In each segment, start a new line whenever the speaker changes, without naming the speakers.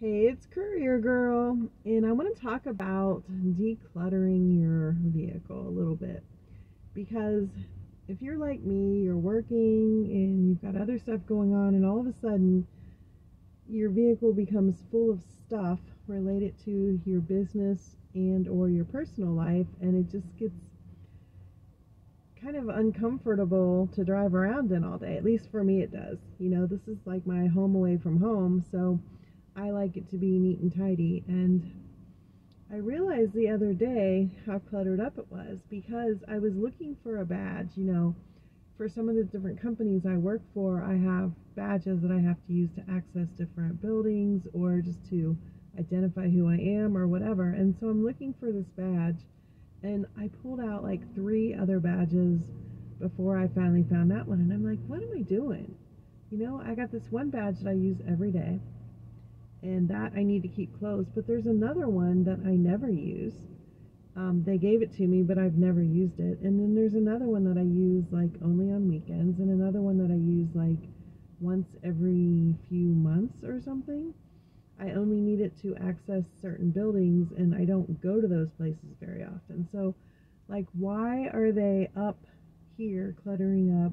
Hey, it's Courier Girl, and I want to talk about decluttering your vehicle a little bit because if you're like me, you're working and you've got other stuff going on, and all of a sudden your vehicle becomes full of stuff related to your business and or your personal life, and it just gets kind of uncomfortable to drive around in all day. At least for me it does. You know, this is like my home away from home, so I like it to be neat and tidy. And I realized the other day how cluttered up it was because I was looking for a badge. You know, for some of the different companies I work for, I have badges that I have to use to access different buildings or just to identify who I am or whatever. And so I'm looking for this badge, and I pulled out like 3 other badges before I finally found that one. And I'm like, what am I doing? You know, I got this one badge that I use every day, and that I need to keep closed. But there's another one that I never use. They gave it to me, but I've never used it. And then there's another one that I use like only on weekends, and another one that I use like once every few months or something. I only need it to access certain buildings, and I don't go to those places very often. So, like, why are they up here cluttering up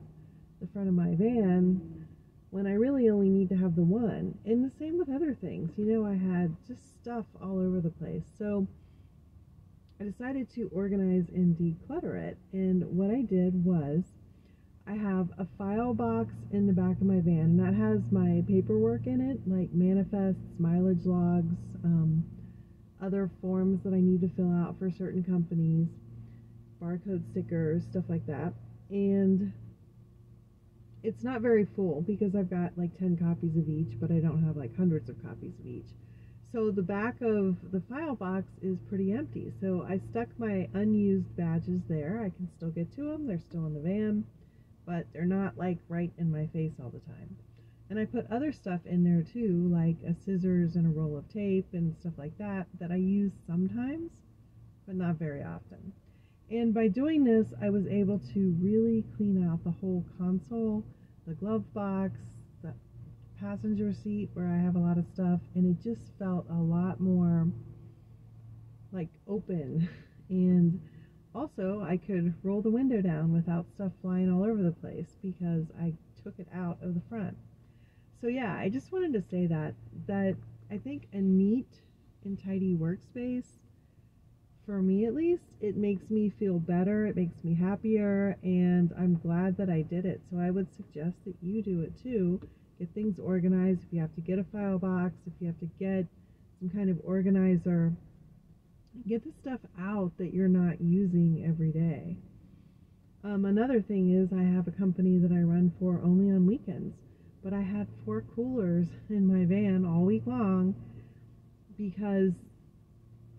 the front of my van when I really only need to have the one? And the same with other things. You know, I had just stuff all over the place. So I decided to organize and declutter it. And what I did was I have a file box in the back of my van, and that has my paperwork in it, like manifests, mileage logs, other forms that I need to fill out for certain companies, barcode stickers, stuff like that. And it's not very full because I've got like 10 copies of each, but I don't have like hundreds of copies of each. So the back of the file box is pretty empty. So I stuck my unused badges there. I can still get to them. They're still in the van, but they're not like right in my face all the time. And I put other stuff in there too, like a scissors and a roll of tape and stuff like that, that I use sometimes, but not very often. And by doing this, I was able to really clean out the whole console, the glove box, the passenger seat where I have a lot of stuff, and it just felt a lot more like open. And also, I could roll the window down without stuff flying all over the place because I took it out of the front. So yeah, I just wanted to say that I think a neat and tidy workspace, for me at least, it makes me feel better, it makes me happier, and I'm glad that I did it. So I would suggest that you do it too. Get things organized. If you have to get a file box, if you have to get some kind of organizer, get the stuff out that you're not using every day. Another thing is I have a company that I run for only on weekends, but I had 4 coolers in my van all week long because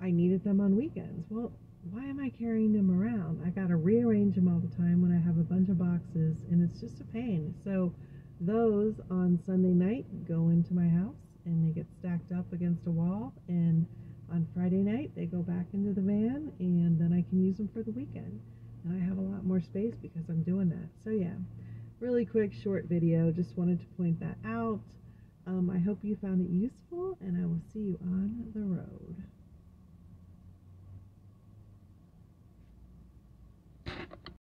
I needed them on weekends. Well, why am I carrying them around? I gotta rearrange them all the time when I have a bunch of boxes, and it's just a pain. So those on Sunday night go into my house and they get stacked up against a wall, and on Friday night they go back into the van, and then I can use them for the weekend. And I have a lot more space because I'm doing that. So yeah, really quick short video, just wanted to point that out. I hope you found it useful, and I will see you on the road.